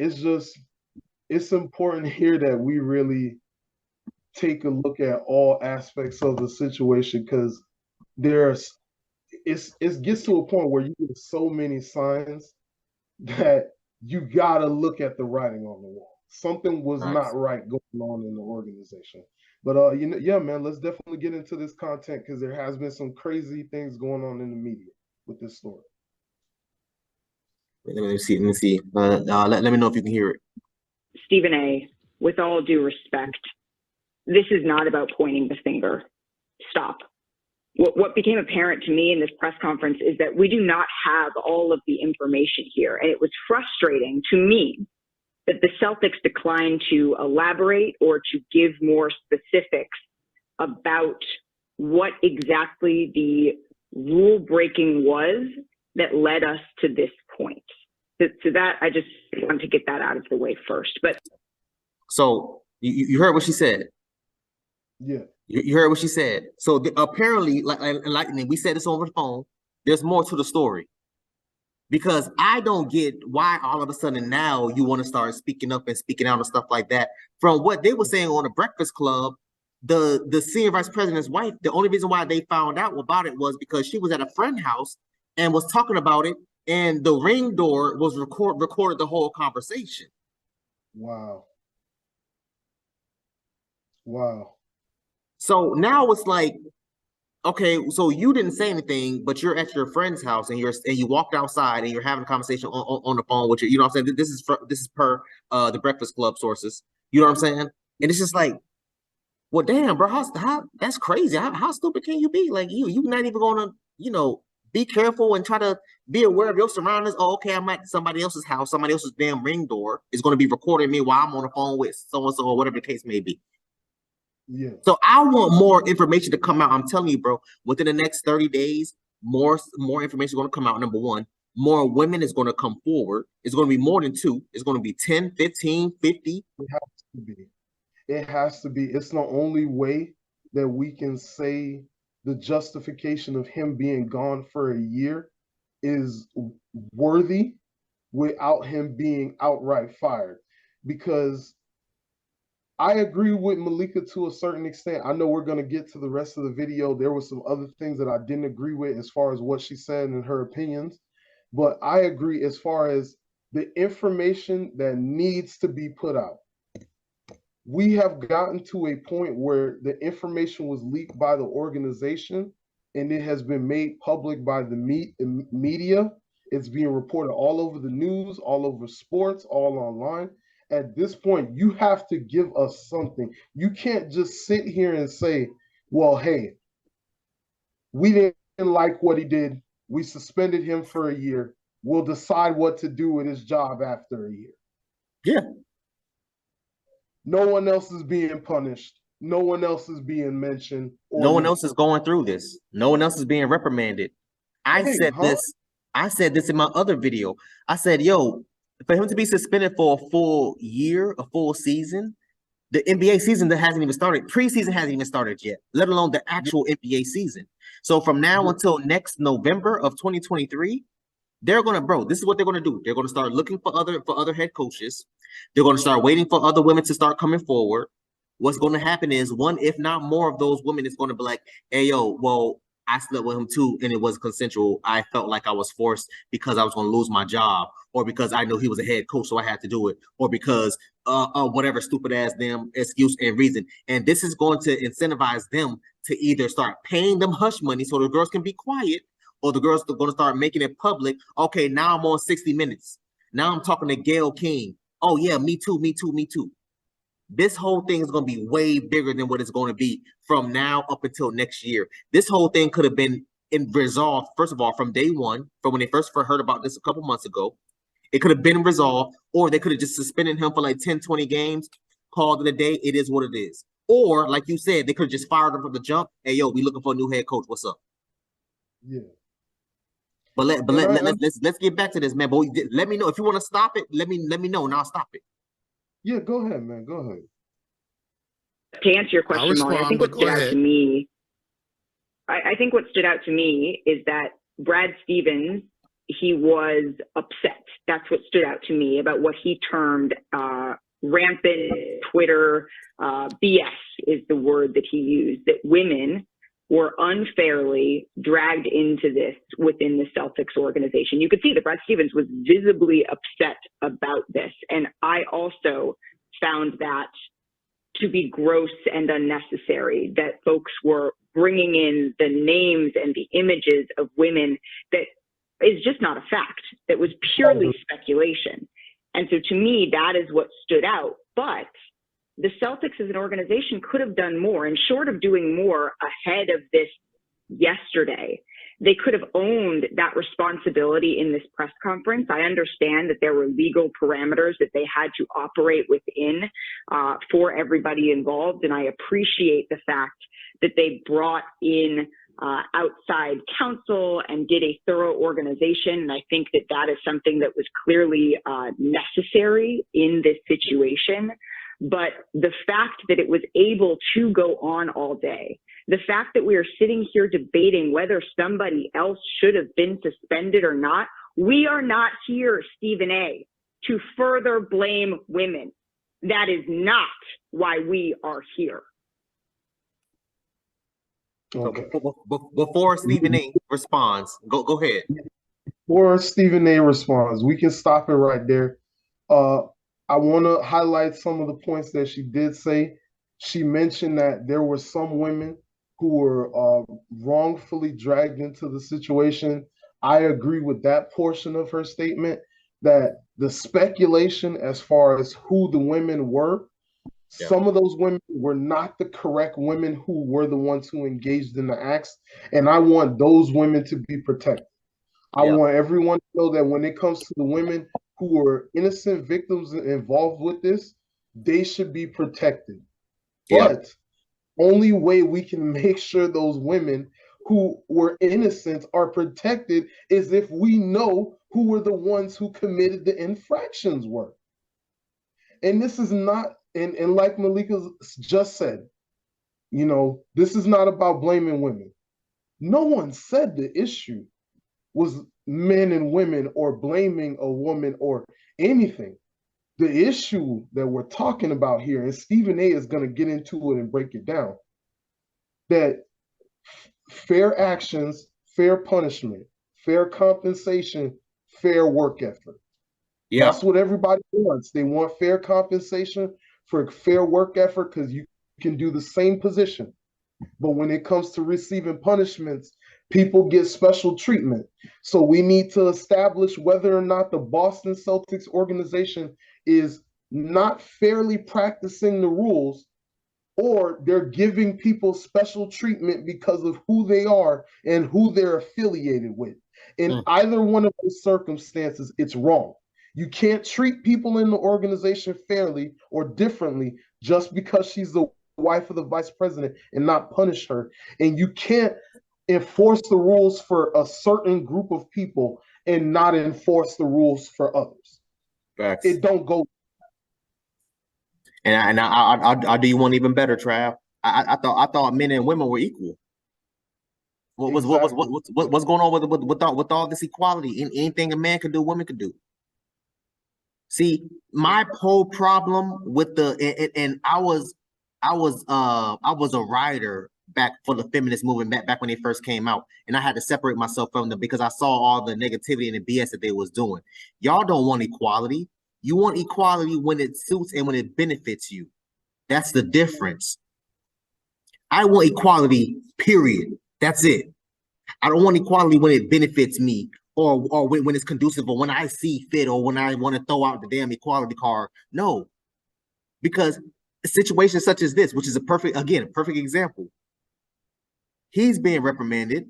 it's important here that we really take a look at all aspects of the situation, because it gets to a point where you get so many signs that you gotta look at the writing on the wall. Something was not right going on in the organization. But yeah, man, let's definitely get into this content, because there has been some crazy things going on in the media with this story. Let me see. Let me know if you can hear it. Stephen A., with all due respect, this is not about pointing the finger. Stop. What became apparent to me in this press conference is that we do not have all of the information here. And it was frustrating to me that the Celtics declined to elaborate or to give more specifics about what exactly the rule breaking was that led us to this point. So that, I just want to get that out of the way first. But so you heard what she said. Yeah. You heard what she said. So apparently, like we said this over the phone, there's more to the story. Because I don't get why all of a sudden now you want to start speaking up and speaking out and stuff like that. From what they were saying on the Breakfast Club, the senior vice president's wife, the only reason why they found out about it was because she was at a friend's house and was talking about it, and the Ring door was recorded the whole conversation. Wow. So now it's like, okay, so you didn't say anything, but you're at your friend's house and you walked outside and you're having a conversation on the phone with you know what I'm saying? This is per the Breakfast Club sources. You know what I'm saying? And it's just like, well, damn, bro, how that's crazy. How stupid can you be? Like you're not even gonna, be careful and try to be aware of your surroundings. Oh, okay, I'm at somebody else's house, somebody else's damn ring door is going to be recording me while I'm on the phone with so-and-so or whatever the case may be. Yeah. So I want more information to come out. I'm telling you, bro, within the next 30 days, more information is going to come out. Number one, more women is going to come forward. It's going to be more than 2. It's going to be 10, 15, 50. It has to be. It has to be. It's the only way that we can say the justification of him being gone for a year is worthy without him being outright fired. Because I agree with Malika to a certain extent. I know we're going to get to the rest of the video. There were some other things that I didn't agree with as far as what she said and her opinions. But I agree as far as the information that needs to be put out. We have gotten to a point where the information was leaked by the organization and it has been made public by the media. It's being reported all over the news, all over sports, all online. At this point, you have to give us something. You can't just sit here and say, well, hey, we didn't like what he did. We suspended him for a year. We'll decide what to do with his job after a year. Yeah. No one else is being punished. No one else is being mentioned. No one else is going through this. No one else is being reprimanded. I said this in my other video. I said, yo, for him to be suspended for a full year, a full season, the NBA season that hasn't even started, preseason hasn't even started yet, let alone the actual NBA season. So from now until next November of 2023, they're gonna, bro, this is what they're gonna do. They're gonna start looking for other head coaches. They're gonna start waiting for other women to start coming forward. What's gonna happen is one, if not more of those women is gonna be like, hey, yo, well, I slept with him too, and it was consensual. I felt like I was forced because I was gonna lose my job, or because I knew he was a head coach, so I had to do it, or because whatever stupid ass damn excuse and reason. And this is going to incentivize them to either start paying them hush money so the girls can be quiet, or the girls are going to start making it public. Okay, now I'm on 60 Minutes. Now I'm talking to Gayle King. Oh yeah, me too, me too, me too. This whole thing is going to be way bigger than what it's going to be from now up until next year. This whole thing could have been resolved, first of all, from day one, from when they first heard about this a couple months ago. It could have been resolved, or they could have just suspended him for like 10, 20 games, called it a day. It is what it is. Or, like you said, they could have just fired him from the jump. Hey, yo, we looking for a new head coach. What's up? Yeah. But let's get back to this, man. Boy, let me know if you want to stop it. Let me know, and I'll stop it. Yeah, go ahead, man. Go ahead. To answer your question, Molly, I think what stood out to me, I think what stood out to me is that Brad Stevens, he was upset. That's what stood out to me about what he termed rampant Twitter BS is the word that he used, that women were unfairly dragged into this within the Celtics organization. You could see that Brad Stevens was visibly upset about this. And I also found that to be gross and unnecessary, that folks were bringing in the names and the images of women that is just not a fact. That was purely speculation. And so to me, that is what stood out. But the Celtics as an organization could have done more, and short of doing more ahead of this yesterday, they could have owned that responsibility in this press conference. I understand that there were legal parameters that they had to operate within for everybody involved, and I appreciate the fact that they brought in outside counsel and did a thorough organization. And I think that that is something that was clearly necessary in this situation. But the fact that it was able to go on all day, the fact that we are sitting here debating whether somebody else should have been suspended or not, we are not here, Stephen A., to further blame women. That is not why we are here. Okay. Before Stephen A. responds, go ahead. Before Stephen A. responds, we can stop it right there. I want to highlight some of the points that she did say. She mentioned that there were some women who were wrongfully dragged into the situation. I agree with that portion of her statement, that the speculation as far as who the women were Yeah. Some of those women were not the correct women who were the ones who engaged in the acts. And I want those women to be protected. I want everyone to know that when it comes to the women who are innocent victims involved with this, they should be protected. But only way we can make sure those women who were innocent are protected is if we know who were the ones who committed the infractions were. And this is not, and like Malika just said, you know, this is not about blaming women. No one said the issue was men and women or blaming a woman or anything. The issue that we're talking about here, and Stephen A is going to get into it and break it down, that fair actions, fair punishment, fair compensation, fair work effort. Yeah. That's what everybody wants. They want fair compensation for fair work effort because you can do the same position. But when it comes to receiving punishments, people get special treatment. So we need to establish whether or not the Boston Celtics organization is not fairly practicing the rules, or they're giving people special treatment because of who they are and who they're affiliated with. In either one of those circumstances, it's wrong. You can't treat people in the organization fairly or differently just because she's the wife of the vice president and not punish her. And you can't enforce the rules for a certain group of people and not enforce the rules for others. Facts. It don't go. And I'll do you one even better, Trav. I thought men and women were equal. What's going on with all this equality? Anything a man could do, women could do. See, my whole problem with I was a writer back for the feminist movement back when they first came out, and I had to separate myself from them because I saw all the negativity and the BS that they was doing. Y'all don't want equality. You want equality when it suits and when it benefits you. That's the difference. I want equality, period. That's it. I don't want equality when it benefits me or when it's conducive or when I see fit or when I want to throw out the damn equality card. No, because situations such as this, which is a perfect example. He's being reprimanded,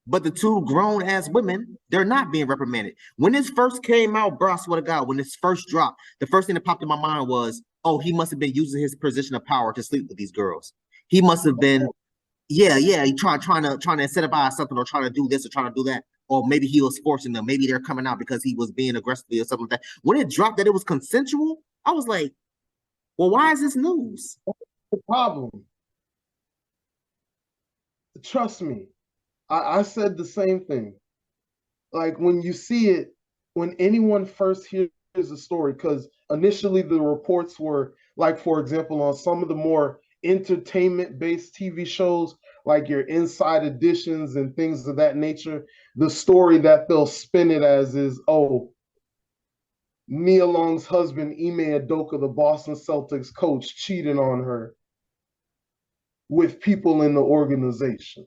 but the two grown-ass women, they're not being reprimanded. When this first came out, bro, I swear to God, when this first dropped, the first thing that popped in my mind was, oh, he must have been using his position of power to sleep with these girls. He must have been, he trying to incentivize something or trying to do this or trying to do that. Or maybe he was forcing them. Maybe they're coming out because he was being aggressively or something like that. When it dropped that it was consensual, I was like, well, why is this news? The problem. Trust me, I said the same thing. Like when you see it, when anyone first hears a story, because initially the reports were like, for example, on some of the more entertainment-based TV shows, like your Inside Editions and things of that nature, the story that they'll spin it as is, oh, Nia Long's husband, Ime Udoka, the Boston Celtics coach, cheated on her with people in the organization.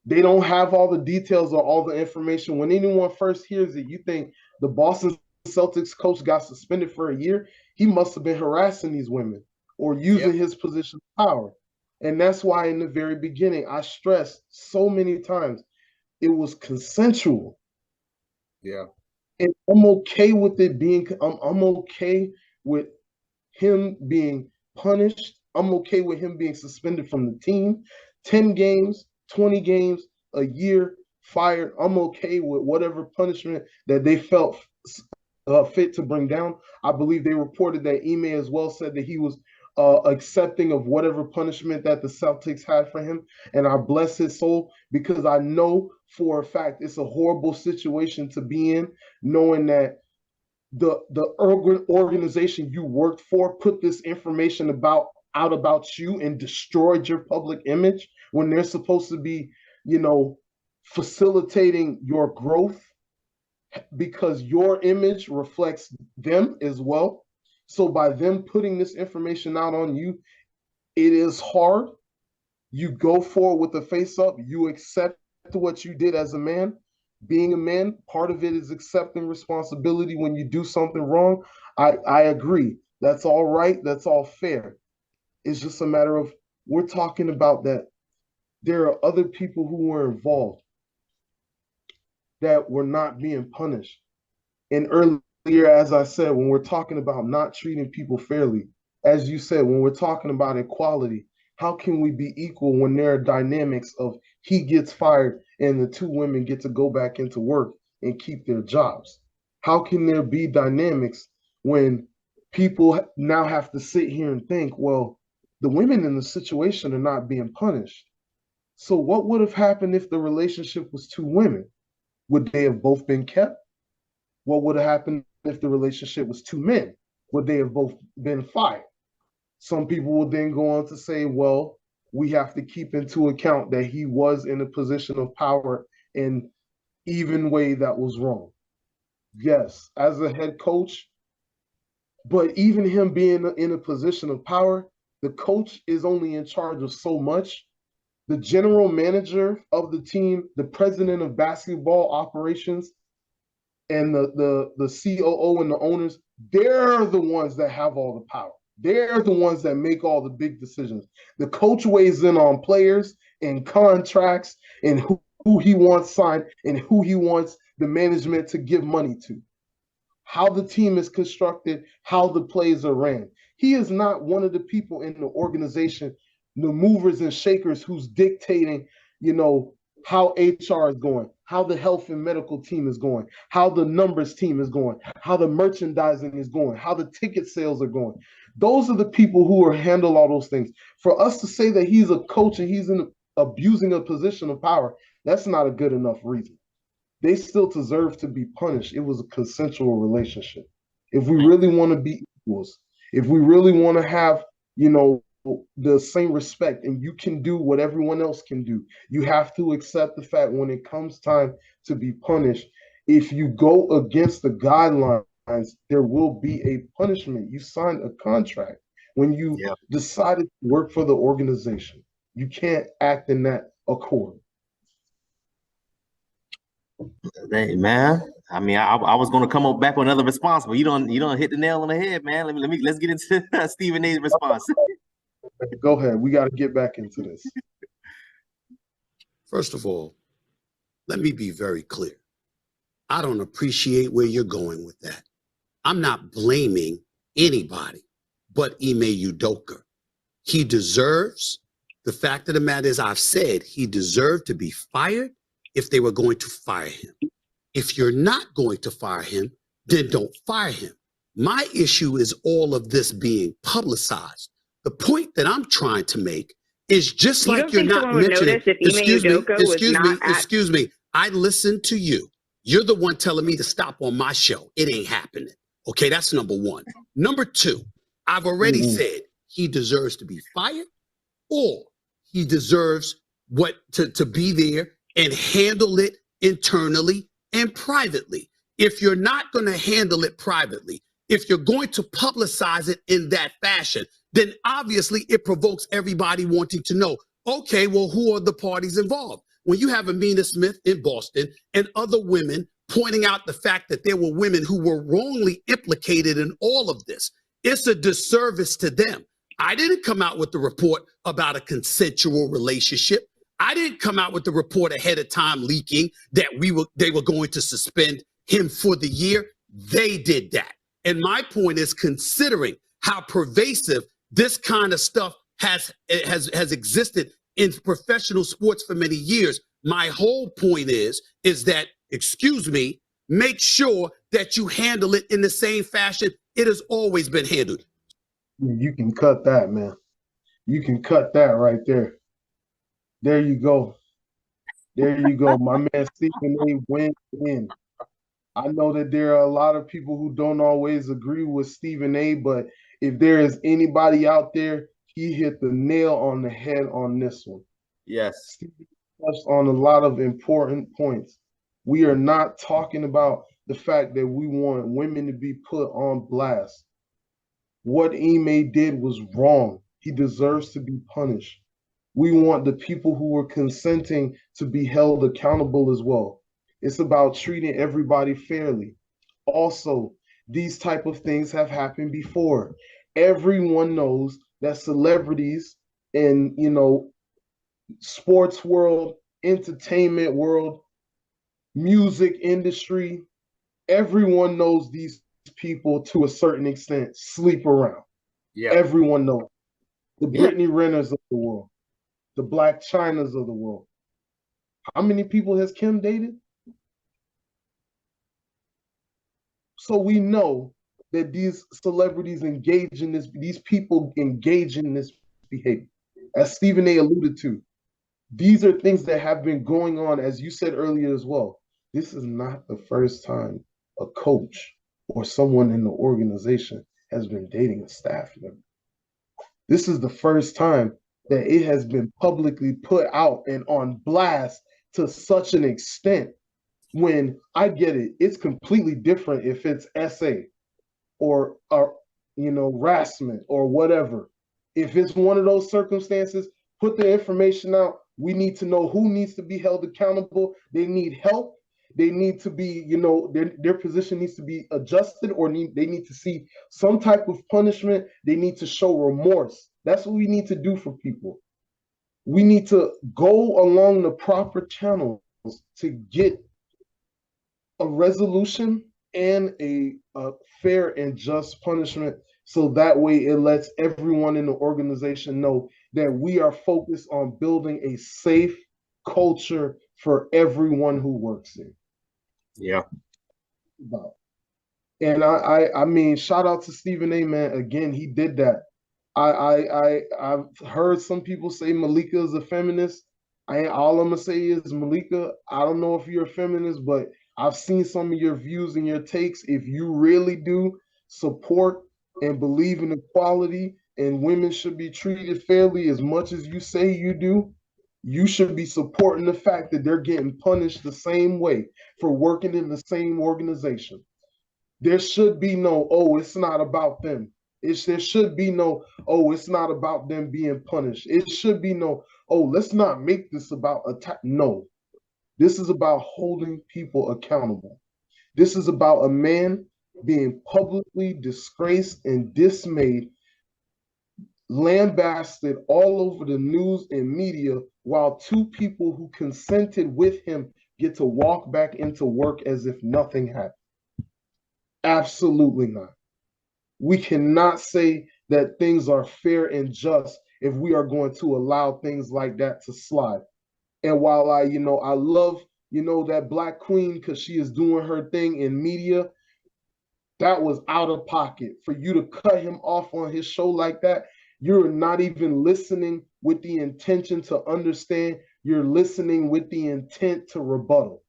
They don't have all the details or all the information. When anyone first hears it, you think the Boston Celtics coach got suspended for a year. He must have been harassing these women or using his position of power. And that's why in the very beginning, I stressed so many times, it was consensual. Yeah. And I'm okay with it being, I'm okay with him being punished. I'm okay with him being suspended from the team. 10 games, 20 games, a year, fired. I'm okay with whatever punishment that they felt fit to bring down. I believe they reported that Ime as well said that he was accepting of whatever punishment that the Celtics had for him. And I bless his soul because I know for a fact it's a horrible situation to be in, knowing that the organization you worked for put this information out about you and destroyed your public image when they're supposed to be, facilitating your growth because your image reflects them as well. So by them putting this information out on you, it is hard. You go forward with the face up. You accept what you did as a man. Being a man, part of it is accepting responsibility when you do something wrong. I agree. That's all right. That's all fair. It's just a matter of we're talking about that there are other people who were involved that were not being punished. And earlier, as I said, when we're talking about not treating people fairly, as you said, when we're talking about equality, how can we be equal when there are dynamics of he gets fired and the two women get to go back into work and keep their jobs? How can there be dynamics when people now have to sit here and think, well, the women in the situation are not being punished? So what would have happened if the relationship was two women? Would they have both been kept? What would have happened if the relationship was two men? Would they have both been fired? Some people will then go on to say, well, we have to keep into account that he was in a position of power in even way that was wrong. Yes, as a head coach, but even him being in a position of power, the coach is only in charge of so much. The general manager of the team, the president of basketball operations, and the COO and the owners, they're the ones that have all the power. They're the ones that make all the big decisions. The coach weighs in on players and contracts and who he wants signed and who he wants the management to give money to, how the team is constructed, how the plays are ran. He is not one of the people in the organization, the movers and shakers who's dictating, how HR is going, how the health and medical team is going, how the numbers team is going, how the merchandising is going, how the ticket sales are going. Those are the people who are handle all those things. For us to say that he's a coach and he's abusing a position of power, that's not a good enough reason. They still deserve to be punished. It was a consensual relationship. If we really want to be equals, if we really want to have, the same respect, and you can do what everyone else can do, you have to accept the fact when it comes time to be punished, if you go against the guidelines, there will be a punishment. You signed a contract when you decided to work for the organization. You can't act in that accord. Hey, man, I mean, I was going to come up back with another response, but you don't hit the nail on the head, man. Let's get into Stephen A's response. Go ahead. We got to get back into this. First of all, let me be very clear. I don't appreciate where you're going with that. I'm not blaming anybody but Ime Udoka. He deserves, the fact of the matter is, I've said he deserved to be fired if they were going to fire him. If you're not going to fire him, then don't fire him. My issue is all of this being publicized. The point that I'm trying to make is just like you're not mentioning. Excuse me. I listened to you. You're the one telling me to stop on my show. It ain't happening. Okay, that's number one. Number two, I've already said he deserves to be fired, or he deserves to be there and handle it internally and privately. If you're not going to handle it privately, if you're going to publicize it in that fashion, then obviously it provokes everybody wanting to know, okay, well, who are the parties involved? When you have Amina Smith in Boston and other women pointing out the fact that there were women who were wrongly implicated in all of this, it's a disservice to them. I didn't come out with the report about a consensual relationship. I didn't come out with the report ahead of time leaking that they were going to suspend him for the year. They did that. And my point is, considering how pervasive this kind of stuff has existed in professional sports for many years, my whole point is that, excuse me, make sure that you handle it in the same fashion it has always been handled. You can cut that, man. You can cut that right there. There you go. There you go. My man Stephen A went in. I know that there are a lot of people who don't always agree with Stephen A, but if there is anybody out there, he hit the nail on the head on this one. Yes. Stephen touched on a lot of important points. We are not talking about the fact that we want women to be put on blast. What Ime did was wrong. He deserves to be punished. We want the people who were consenting to be held accountable as well. It's about treating everybody fairly. Also, these type of things have happened before. Everyone knows that celebrities in, you know, sports world, entertainment world, music industry, everyone knows these people to a certain extent sleep around. Yeah. Everyone knows. The Yeah. Brittany Renners of the world, the Black Chinas of the world. How many people has Kim dated? So we know that these celebrities engage in this, these people engage in this behavior. As Stephen A. alluded to, these are things that have been going on, as you said earlier as well. This is not the first time a coach or someone in the organization has been dating a staff member. This is the first time that it has been publicly put out and on blast to such an extent. When I get it, it's completely different if it's SA or you know, harassment or whatever. If it's one of those circumstances, put the information out. We need to know who needs to be held accountable. They need help. They need to be, you know, their position needs to be adjusted, or they need to see some type of punishment. They need to show remorse. That's what we need to do for people. We need to go along the proper channels to get a resolution and a fair and just punishment, so that way it lets everyone in the organization know that we are focused on building a safe culture for everyone who works in. Yeah. And I mean, shout out to Stephen A. Man. Again, he did that. I've heard some people say Malika is a feminist. All I'm gonna say is, Malika, I don't know if you're a feminist, but I've seen some of your views and your takes. If you really do support and believe in equality and women should be treated fairly as much as you say you do, you should be supporting the fact that they're getting punished the same way for working in the same organization. There should be no, oh, it's not about them. There should be no, oh, it's not about them being punished. It should be no, oh, let's not make this about attack. No, this is about holding people accountable. This is about a man being publicly disgraced and dismayed, lambasted all over the news and media, while two people who consented with him get to walk back into work as if nothing happened. Absolutely not. We cannot say that things are fair and just if we are going to allow things like that to slide. And while I love, that Black queen because she is doing her thing in media, that was out of pocket. For you to cut him off on his show like that, you're not even listening with the intention to understand. You're listening with the intent to rebuttal.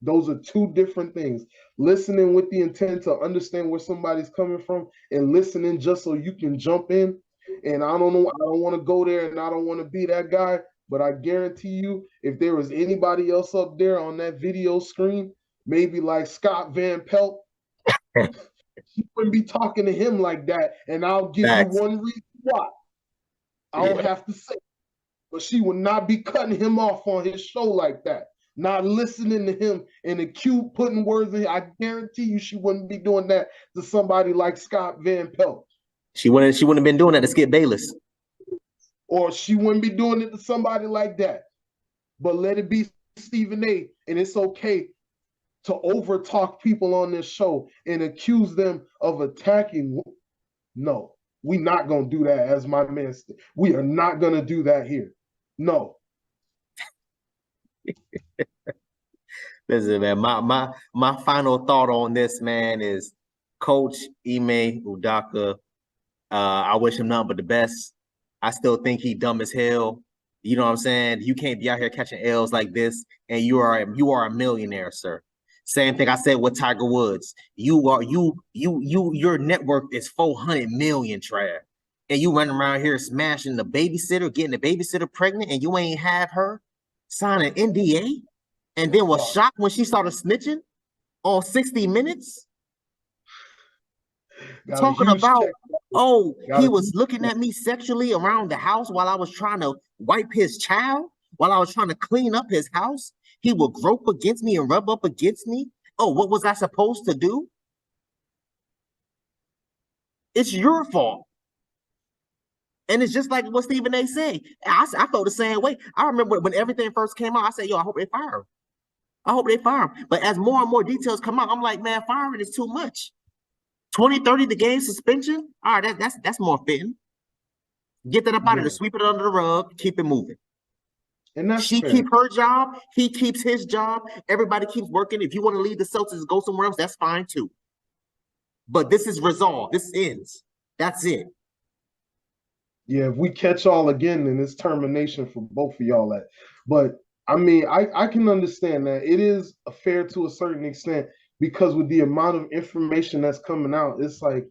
Those are two different things. Listening with the intent to understand where somebody's coming from, and listening just so you can jump in. And I don't know, I don't want to go there and I don't want to be that guy, but I guarantee you, if there was anybody else up there on that video screen, maybe like Scott Van Pelt, he wouldn't be talking to him like that. And I'll give you one reason why. I don't have to say it, but she would not be cutting him off on his show like that. Not listening to him and putting words in. I guarantee you, she wouldn't be doing that to somebody like Scott Van Pelt. She wouldn't have been doing that to Skip Bayless. Or she wouldn't be doing it to somebody like that. But let it be Stephen A. And it's okay to overtalk people on this show and accuse them of attacking. No, we're not going to do that, as my man said. We are not going to do that here. No. Listen, man, my final thought on this, man, is Coach Ime Udoka. I wish him nothing but the best. I still think he dumb as hell. You know what I'm saying? You can't be out here catching L's like this, and you are a millionaire, sir. Same thing I said with Tiger Woods. Your net worth is 400 million, Trav, and you running around here smashing the babysitter, getting the babysitter pregnant, and you ain't have her sign an NDA, and then was shocked when she started snitching on 60 Minutes. Talking about, he was looking at me sexually around the house while I was trying to wipe his child, while I was trying to clean up his house. He would grope against me and rub up against me. Oh, what was I supposed to do? It's your fault. And it's just like what Stephen A. said. I felt the same way. I remember when everything first came out, I said, yo, I hope they fire him. I hope they fire him. But as more and more details come out, I'm like, man, firing is too much. 20, 30 the game suspension. All right, that's more fitting. Get that up out of there, sweep it under the rug, keep it moving. And that's she fair. Keep her job, he keeps his job, everybody keeps working. If you want to leave the Celtics and go somewhere else, that's fine too. But this is resolved. This ends. That's it. Yeah, if we catch y'all again, then it's termination for both of y'all. But I mean, I can understand that. It is fair to a certain extent because with the amount of information that's coming out, it's like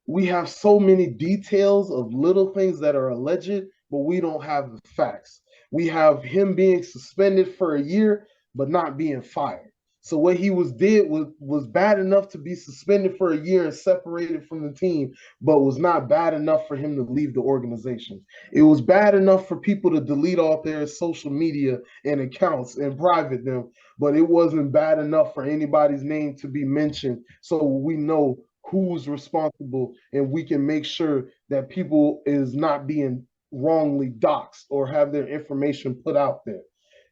we have so many details of little things that are alleged, but we don't have the facts. We have him being suspended for a year, but not being fired. So what he did was bad enough to be suspended for a year and separated from the team, but was not bad enough for him to leave the organization. It was bad enough for people to delete all their social media and accounts and private them, but it wasn't bad enough for anybody's name to be mentioned so we know who's responsible and we can make sure that people is not being wrongly doxxed or have their information put out there.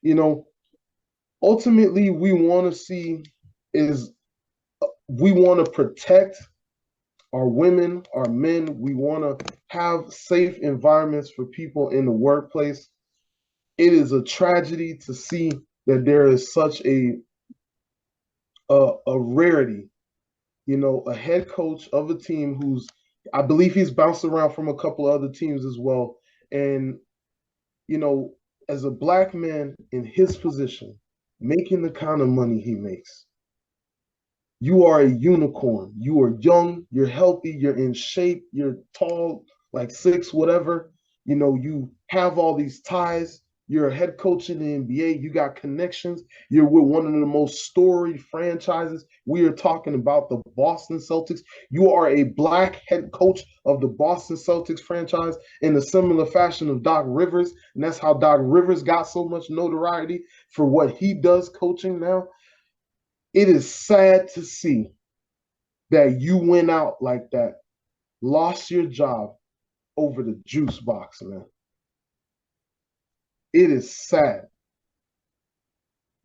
You know, ultimately, we want to protect our women, our men. We want to have safe environments for people in the workplace. It is a tragedy to see that there is such a rarity. You know, a head coach of a team who's, I believe he's bounced around from a couple of other teams as well. And, you know, as a black man in his position, making the kind of money he makes, you are a unicorn. You are young, you're healthy, you're in shape, you're tall, like 6, whatever. You know, you have all these ties. You're a head coach in the NBA. You got connections. You're with one of the most storied franchises. We are talking about the Boston Celtics. You are a black head coach of the Boston Celtics franchise in a similar fashion of Doc Rivers. And that's how Doc Rivers got so much notoriety for what he does coaching now. It is sad to see that you went out like that, lost your job over the juice box, man. It is sad.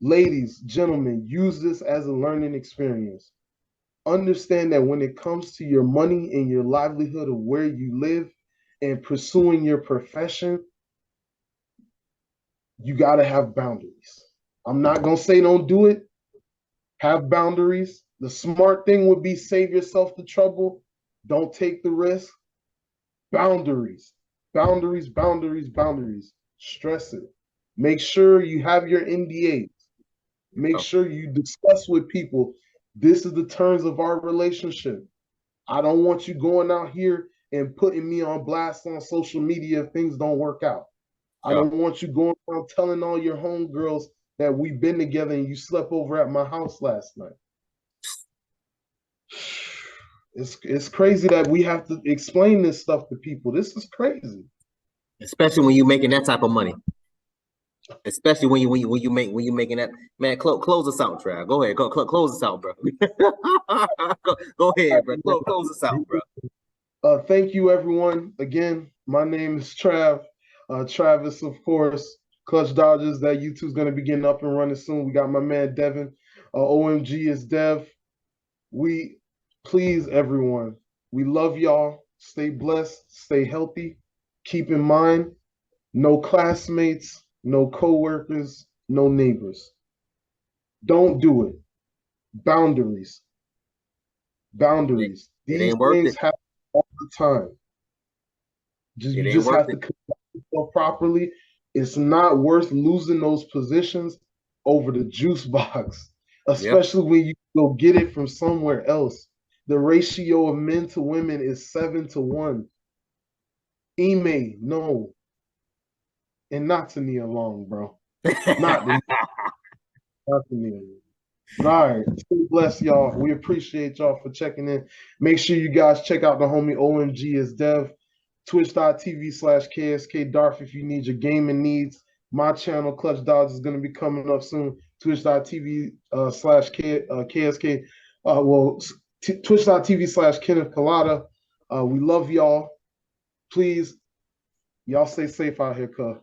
Ladies, gentlemen, use this as a learning experience. Understand that when it comes to your money and your livelihood of where you live and pursuing your profession, you got to have boundaries. I'm not going to say don't do it. Have boundaries. The smart thing would be save yourself the trouble. Don't take the risk. Boundaries, boundaries, boundaries, boundaries. Stress it. Make sure you have your NDAs. Make sure you discuss with people, this is the terms of our relationship. I don't want you going out here and putting me on blast on social media if things don't work out. I don't want you going around telling all your homegirls that we've been together and you slept over at my house last night. It's crazy that we have to explain this stuff to people. This is crazy. Especially when you're making that type of money. Especially when you making that, man. Close us out, Trav. Go ahead, close us out, bro. go ahead, bro. Close us out, bro. Thank you, everyone. Again, my name is Trav. Travis, of course. Clutch Dodgers. That YouTube's gonna be getting up and running soon. We got my man Devin. OMG is Dev. Please, everyone, we love y'all. Stay blessed, stay healthy. Keep in mind, no classmates, no coworkers, no neighbors. Don't do it. Boundaries. Boundaries. These things happen all the time. You just have to conduct yourself properly. It's not worth losing those positions over the juice box, especially when you go get it from somewhere else. The ratio of men to women is 7-1. Ime, no. And not to Nia Long, bro. Not to Nia. All right. Stay blessed, y'all. We appreciate y'all for checking in. Make sure you guys check out the homie OMG is Dev. Twitch.tv/KSK Darth if you need your gaming needs. My channel, Clutch Dodgers, is going to be coming up soon. Twitch.tv/KSK. Twitch.tv/Kenneth Colada. We love y'all. Please, y'all stay safe out here, cuz.